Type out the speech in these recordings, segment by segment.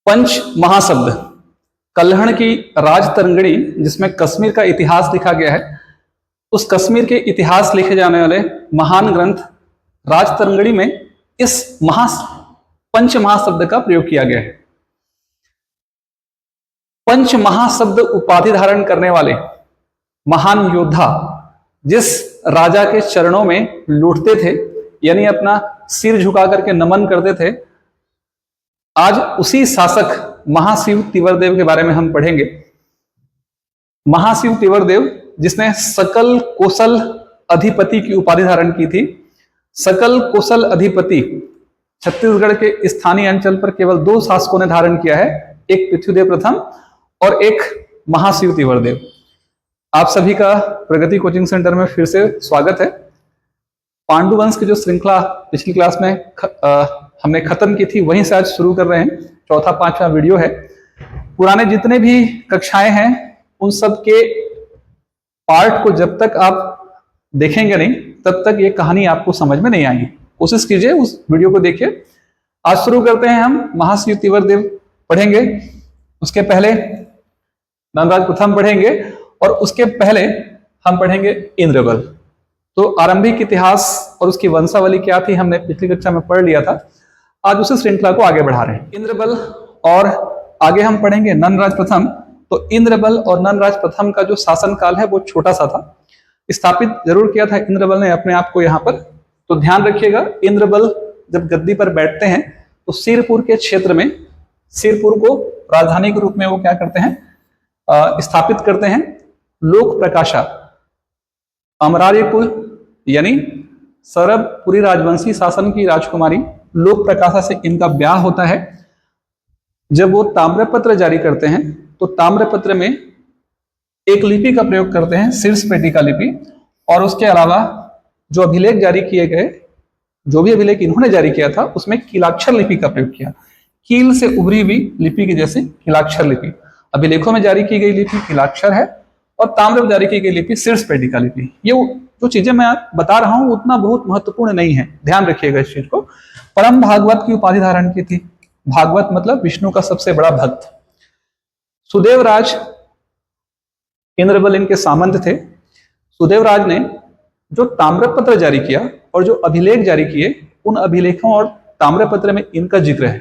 पंच महाशब्द, कल्हण की राजतरंगिणी जिसमें कश्मीर का इतिहास लिखा गया है, उस कश्मीर के इतिहास लिखे जाने वाले महान ग्रंथ राजतरंगिणी में इस पंच महाशब्द का प्रयोग किया गया है। पंच महाशब्द उपाधि धारण करने वाले महान योद्धा जिस राजा के चरणों में लूटते थे, यानी अपना सिर झुका करके नमन करते थे, आज उसी शासक महाशिव तिवरदेव के बारे में हम पढ़ेंगे। महाशिव तिवरदेव जिसने सकल कौशल अधिपति की उपाधि धारण की थी। सकल कौशल अधिपति छत्तीसगढ़ के स्थानीय अंचल पर केवल 2 शासकों ने धारण किया है, एक पृथ्वीदेव प्रथम और एक महाशिव तिवरदेव। आप सभी का प्रगति कोचिंग सेंटर में फिर से स्वागत है। पांडुवंश की जो श्रृंखला पिछली क्लास में हमने खत्म की थी, वहीं से आज शुरू कर रहे हैं। चौथा 5वां वीडियो है। पुराने जितने भी कक्षाएं हैं उन सब के पार्ट को जब तक आप देखेंगे नहीं तब तक ये कहानी आपको समझ में नहीं आएगी। कोशिश कीजिए उस वीडियो को देखिए। आज शुरू करते हैं। हम महाशिव तिवरदेव पढ़ेंगे, उसके पहले नंदराज प्रथम पढ़ेंगे और उसके पहले हम पढ़ेंगे इंद्रबल। तो आरंभिक इतिहास और उसकी वंशावली क्या थी हमने पिछली कक्षा में पढ़ लिया था। आज उसी श्रृंखला को आगे बढ़ा रहे हैं। इंद्रबल और आगे हम पढ़ेंगे नंदराज प्रथम। तो इंद्रबल और नंदराज प्रथम का जो शासन काल है वो छोटा सा था, स्थापित जरूर किया था इंद्रबल ने अपने आप को यहाँ पर। तो ध्यान रखिएगा, इंद्रबल जब गद्दी पर बैठते हैं तो सिरपुर के क्षेत्र में, सिरपुर को राजधानी के रूप में वो क्या करते हैं, स्थापित करते हैं। लोक प्रकाशा अमरार्य कुल यानी सरबपुरी राजवंशी शासन की राजकुमारी लोक प्रकाशा से इनका ब्याह होता है। जब वो ताम्रपत्र जारी करते हैं तो ताम्रपत्र में एक लिपि का प्रयोग करते हैं, शीर्षपेटिका लिपि, और उसके अलावा जो अभिलेख जारी किए गए, जो भी अभिलेख इन्होंने जारी किया था उसमें कीलाक्षर लिपि का प्रयोग किया। कील से उभरी हुई लिपि की जैसे कीलाक्षर लिपि। अभिलेखों में जारी की गई लिपि कीलाक्षर है और ताम्र में जारी की गई लिपि शीर्षपेटिका लिपि। ये जो चीजें मैं बता रहा हूं उतना बहुत महत्वपूर्ण नहीं है, ध्यान रखिएगा इस चीज को। परम भागवत की उपाधि धारण की थी। भागवत मतलब विष्णु का सबसे बड़ा भक्त। सुदेवराज इंद्रबल इनके सामंत थे। सुदेवराज ने जो ताम्रपत्र जारी किया और जो अभिलेख जारी किए, उन अभिलेखों और ताम्रपत्र में इनका जिक्र है।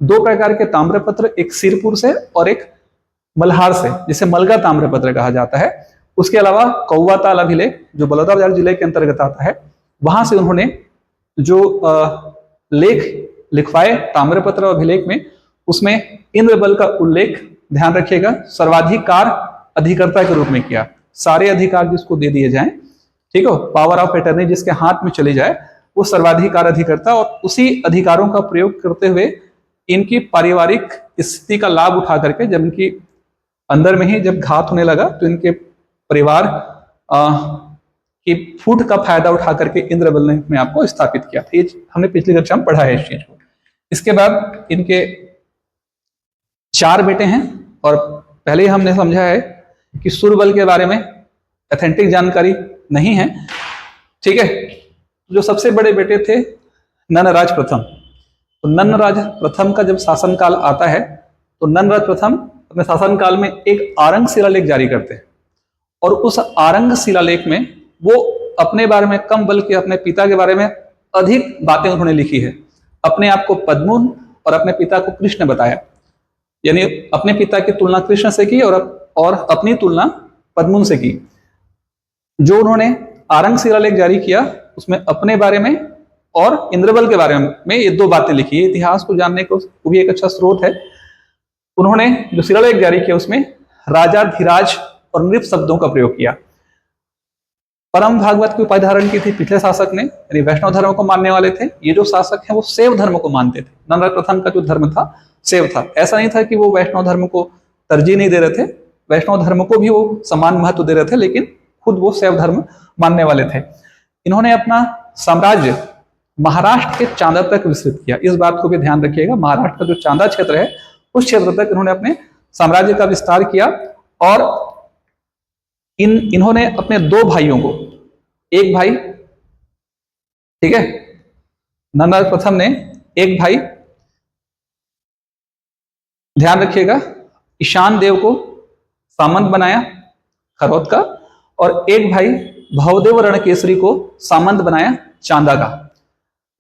2 प्रकार के ताम्रपत्र, एक सिरपुर से और एक मल्हार से, जिसे मलगा ताम्रपत्र कहा जाता है। उसके अलावा कौवाताल अभिलेख जो बलौदाबाजार जिले के अंतर्गत आता है, वहां से उन्होंने जो लेख लिखवाए ताम्रपत्र और अभिलेख में, उसमें इंद्रबल का उल्लेख, ध्यान रखिएगा, सर्वाधिकार अधिकर्ता के रूप में किया। सारे अधिकार जिसको दे दिए जाएं, ठीक है, पावर ऑफ अटर्नी जिसके हाथ में चली जाए, वो सर्वाधिकार अधिकर्ता। और उसी अधिकारों का प्रयोग करते हुए इनकी पारिवारिक स्थिति का लाभ उठा करके, जब इनकी अंदर में ही जब घात होने लगा तो इनके परिवार की फूट का फायदा उठा करके इंद्रबल ने अपने आप को स्थापित किया था। ये हमने पिछली कक्षा में पढ़ा है इस चीज को। इसके बाद इनके 4 बेटे हैं और पहले ही हमने समझा है कि सुरबल के बारे में ऑथेंटिक जानकारी नहीं है, ठीक है। जो सबसे बड़े बेटे थे नंदराज प्रथम। तो नंदराज प्रथम का जब शासनकाल आता है तो नंदराज प्रथम अपने शासनकाल में एक आरंग शिलालेख जारी करते हैं और उस आरंग शिलालेख में वो अपने बारे में कम बल्कि अपने पिता के बारे में अधिक बातें उन्होंने लिखी है। अपने आप को पद्मुन और अपने पिता को कृष्ण बताया, यानी अपने पिता की तुलना कृष्ण से की और अपनी तुलना पद्मुन से की। जो उन्होंने आरंग शिलालेख जारी किया उसमें अपने बारे में और इंद्रबल के बारे में ये 2 बातें लिखी है। इतिहास को जानने को भी एक अच्छा स्रोत है। उन्होंने जो शिलालेख जारी किया उसमें राजाधिराज और नृप शब्दों का प्रयोग किया। परम भागवत की उपाधि धारण की थी पिछले शासक ने, यानी वैष्णव धर्म को मानने वाले थे। ये जो शासक हैं वो शैव धर्म को मानते थे। नंदराज प्रथम का जो धर्म था शैव था। ऐसा नहीं था कि वो वैष्णव धर्म को तरजीह नहीं दे रहे थे, वैष्णव धर्म को भी वो समान महत्व दे रहे थे, लेकिन खुद वो शैव धर्म मानने वाले थे। इन्होंने अपना साम्राज्य महाराष्ट्र के चांदा तक विस्तृत किया। इस बात को भी ध्यान रखिएगा, महाराष्ट्र का जो चांदा क्षेत्र है उस क्षेत्र तक इन्होंने अपने साम्राज्य का विस्तार किया। और इन्होंने अपने 2 भाइयों को, एक भाई, ठीक है, नंदराज प्रथम ने एक भाई ध्यान रखिएगा, ईशान देव को सामंत बनाया खरौद का, और एक भाई भवदेव रणकेसरी को सामंत बनाया चांदा का।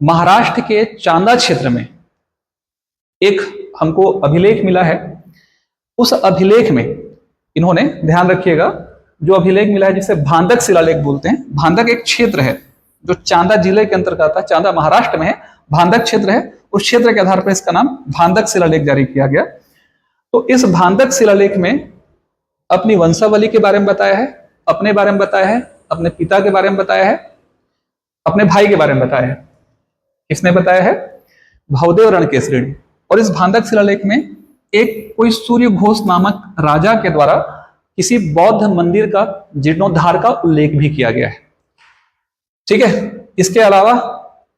महाराष्ट्र के चांदा क्षेत्र में एक हमको अभिलेख मिला है, उस अभिलेख में इन्होंने, ध्यान रखिएगा, जो अभिलेख मिला है जिसे भांदक शिलालेख बोलते हैं। भांदक एक क्षेत्र है जो चांदा जिले के अंतर्गत आता है, चांदा महाराष्ट्र में है, भांदक क्षेत्र है, उस क्षेत्र के आधार पर इसका नाम भांदक शिलालेख जारी किया गया। तो इस भांदक शिलालेख में अपनी वंशावली के बारे में बताया है, अपने बारे में बताया है, अपने पिता के बारे में बताया है, अपने भाई के बारे में बताया है। किसने बताया है? भवदेव रणकेसरी ने। और इस भांदक शिलालेख में एक कोई सूर्य घोष नामक राजा के द्वारा किसी बौद्ध मंदिर का जीर्णोद्धार का उल्लेख भी किया गया है। ठीक है, इसके अलावा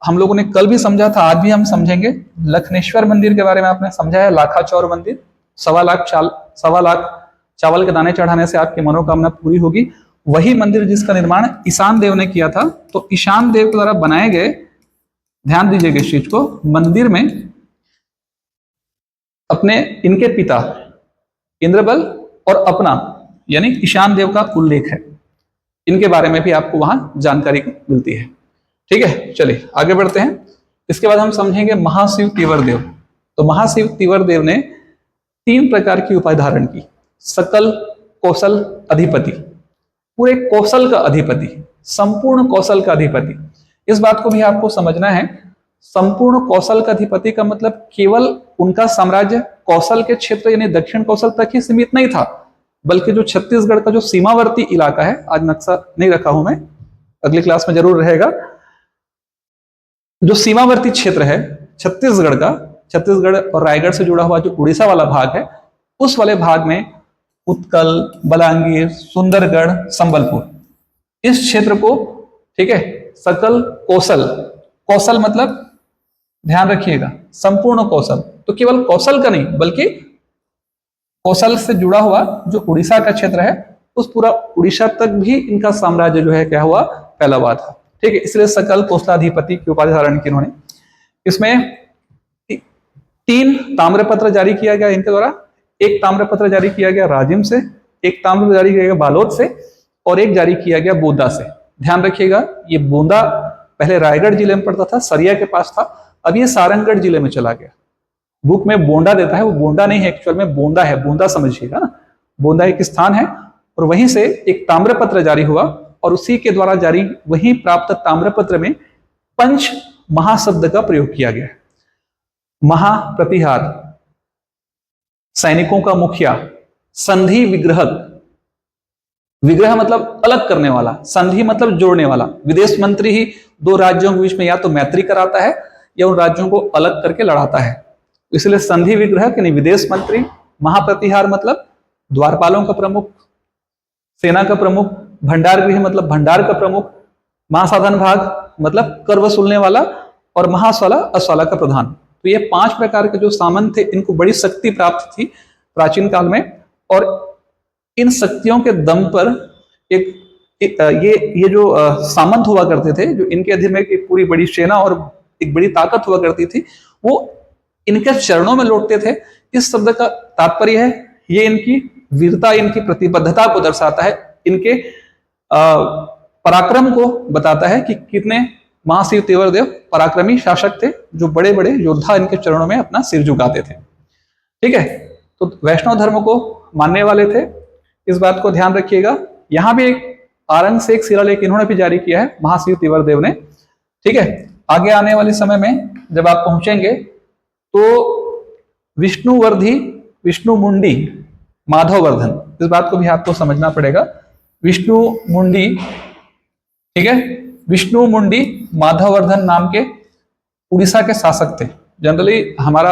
हम लोगों ने कल भी समझा था, आज भी हम समझेंगे, लखनेश्वर मंदिर के बारे में आपने समझा है। लाखा चौर मंदिर, 1.25 लाख चावल के दाने चढ़ाने से आपकी मनोकामना पूरी होगी। वही मंदिर जिसका निर्माण ईशान देव ने किया था। तो ईशान देव के द्वारा बनाए गए, ध्यान दीजिएगा इस चीज को, मंदिर में अपने, इनके पिता इंद्रबल और अपना यानी ईशान देव का उल्लेख है। इनके बारे में भी आपको वहां जानकारी मिलती है। ठीक है, चलिए आगे बढ़ते हैं। इसके बाद हम समझेंगे महाशिव तीवर देव। तो महाशिव तीवर देव ने 3 प्रकार की उपाधि धारण की। सकल कौशल अधिपति, पूरे कौशल का अधिपति, संपूर्ण कौशल का अधिपति। इस बात को भी आपको समझना है, संपूर्ण कौशल का अधिपति का मतलब केवल उनका साम्राज्य कौशल के क्षेत्र यानी दक्षिण कौशल तक ही सीमित नहीं था, बल्कि जो छत्तीसगढ़ का जो सीमावर्ती इलाका है, आज नक्शा नहीं रखा हूं मैं, अगली क्लास में जरूर रहेगा, जो सीमावर्ती क्षेत्र है छत्तीसगढ़ का, छत्तीसगढ़ और रायगढ़ से जुड़ा हुआ जो उड़ीसा वाला भाग है, उस वाले भाग में उत्कल, बलांगीर, सुंदरगढ़, संबलपुर, इस क्षेत्र को, ठीक है, सकल कौशल, कौशल मतलब ध्यान रखिएगा संपूर्ण कौशल, तो केवल कौशल का नहीं बल्कि कौशल से जुड़ा हुआ जो उड़ीसा का क्षेत्र है, उस पूरा उड़ीसा तक भी इनका साम्राज्य जो है क्या हुआ, फैला हुआ था। ठीक है, इसलिए सकल कौशलाधिपति की उपाधि धारण की इन्होंने। इसमें 3 ताम्रपत्र जारी किया गया इनके द्वारा। एक ताम्रपत्र जारी किया गया राजिम से, एक ताम्रपत्र जारी किया गया बालोद से, और एक जारी किया गया बोदा से। ध्यान रखिएगा, ये बोदा पहले रायगढ़ जिले में पड़ता था, सरिया के पास था, अब ये सारंगढ़ जिले में चला गया। बुक में बोंडा देता है, वो बोंडा नहीं है, एक्चुअल में बोंदा है, बोंदा समझिएगा ना, बोंदा एक स्थान है, और वहीं से एक ताम्रपत्र जारी हुआ, और उसी के द्वारा जारी वहीं प्राप्त ताम्रपत्र में पंच महाशब्द का प्रयोग किया गया। महाप्रतिहार, सैनिकों का मुखिया, संधि विग्रहक, विग्रह मतलब अलग करने वाला, संधि मतलब जोड़ने वाला। विदेश मंत्री ही 2 राज्यों के बीच में या तो मैत्री कराता है या उन राज्यों को अलग करके लड़ाता है, इसलिए संधि विग्रह यानी विदेश मंत्री। महाप्रतिहार मतलब द्वारपालों का प्रमुख, सेना का प्रमुख, भंडार गृह मतलब भंडार का प्रमुख, महासाधन भाग मतलब कर वसूलने वाला, और महास्वाला अस्वाला का प्रधान। तो ये 5 प्रकार के जो सामंत थे, इनको बड़ी शक्ति प्राप्त थी प्राचीन काल में, और इन शक्तियों के दम पर ये जो सामंत हुआ करते थे, जो इनके अधीन में एक पूरी बड़ी सेना और एक बड़ी ताकत हुआ करती थी, वो इनके चरणों में लौटते थे। इस शब्द का तात्पर्य है, ये इनकी वीरता, इनकी प्रतिबद्धता को दर्शाता है, इनके पराक्रम को बताता है कि कितने महाशिव तेवर देव पराक्रमी शासक थे, जो बड़े बड़े योद्धा इनके चरणों में अपना सिर झुकाते थे। ठीक है, तो वैष्णव धर्म को मानने वाले थे, इस बात को ध्यान रखिएगा। यहां भी एक आरंग से एक शिलालेख इन्होंने भी जारी किया है, महाशिव तेवर देव ने। ठीक है, आगे आने वाले समय में जब आप पहुंचेंगे तो विष्णुवर्धी, विष्णु मुंडी, माधववर्धन, इस बात को भी आपको समझना पड़ेगा। विष्णु मुंडी, ठीक है, विष्णु मुंडी माधववर्धन नाम के उड़ीसा के शासक थे। जनरली हमारा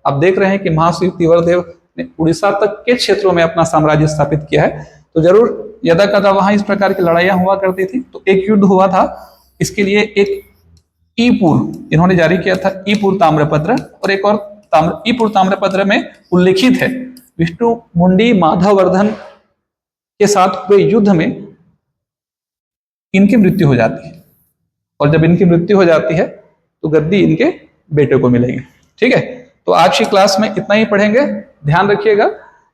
आप देख रहे हैं कि महाशिव तीवर देव ने उड़ीसा तक के क्षेत्रों में अपना साम्राज्य स्थापित किया है, तो जरूर यदा कदा वहां इस प्रकार की लड़ाइयां हुआ करती थी। तो एक युद्ध हुआ था, इसके लिए एक ईपुर इन्होंने जारी किया था, ईपुर ताम्रपत्र, और एक और ईपुर ताम्रपत्र में उल्लिखित है विष्णु मुंडी माधववर्धन के साथ हुए युद्ध में इनकी मृत्यु हो जाती है, और जब इनकी मृत्यु हो जाती है तो गद्दी इनके बेटे को मिलेगी। ठीक है, तो आज की क्लास में इतना ही पढ़ेंगे। ध्यान रखिएगा,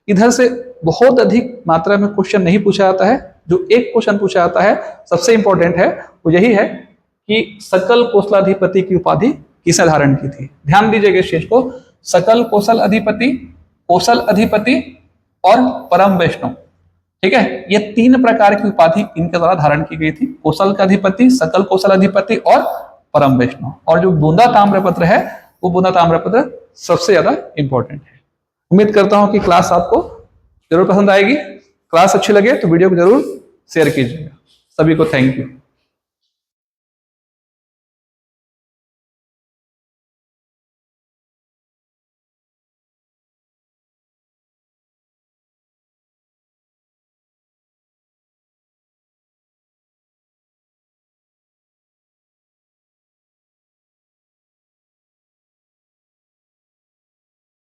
इधर से बहुत अधिक मात्रा में क्वेश्चन नहीं पूछा जाता है। जो एक क्वेश्चन पूछा जाता है सबसे इंपॉर्टेंट है वो यही है कि सकल कोसलाधिपति की उपाधि किसने धारण की थी। ध्यान दीजिएगा इस चीज को, सकल कौशल अधिपति और परम वैष्णव, ठीक है, ये 3 प्रकार की उपाधि इनके द्वारा धारण की गई थी। कौशल का अधिपति, सकल कौशल अधिपति और परम वैष्णव। और जो बूंदा ताम्रपत्र है वो बूंदा ताम्रपत्र सबसे ज्यादा इंपॉर्टेंट है। उम्मीद करता हूं कि क्लास आपको जरूर पसंद आएगी। क्लास अच्छी लगे तो वीडियो को जरूर शेयर कीजिएगा। सभी को थैंक यू।